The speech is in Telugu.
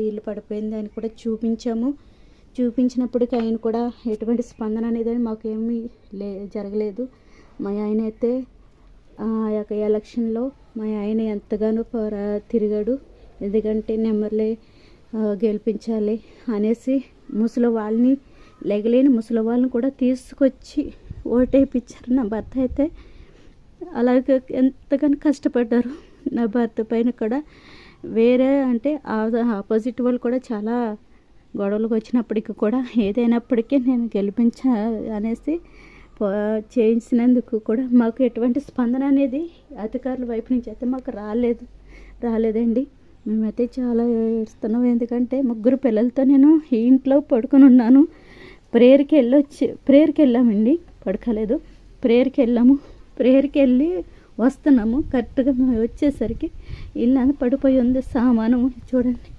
ఇల్లు పడిపోయింది అని కూడా చూపించాము. చూపించినప్పటికీ ఆయన కూడా ఎటువంటి స్పందన అనేది మాకేమీ జరగలేదు. మా ఆయన అయితే ఆ యొక్క ఎలక్షన్లో మా ఆయన ఎంతగానో తిరిగాడు. ఎందుకంటే నెమ్మర్లే గెలిపించాలి అనేసి ముసలి వాళ్ళని, లెగలేని ముసలి వాళ్ళని కూడా తీసుకొచ్చి ఓటేపించారు. నా భర్త అయితే అలాగే ఎంతగానో కష్టపడ్డారు. నా భర్త పైన కూడా వేరే అంటే ఆపోజిట్ వాళ్ళు కూడా చాలా గొడవలకు వచ్చినప్పటికీ కూడా ఏదైనప్పటికీ నేను గెలిపించా అనేసి చేయించినందుకు కూడా మాకు ఎటువంటి స్పందన అనేది అధికారుల వైపు నుంచి అయితే మాకు రాలేదండి. మేమైతే చాలా ఏడుస్తున్నాం. ఎందుకంటే 3 పిల్లలతో నేను ఈ ఇంట్లో పడుకొని ఉన్నాను. ప్రేయర్కి వెళ్ళామండి, పడుకోలేదు. ప్రేయర్కి వెళ్ళి వస్తున్నాము. కరెక్ట్గా మేము వచ్చేసరికి ఇల్లు పడిపోయి ఉంది. సామాను చూడండి,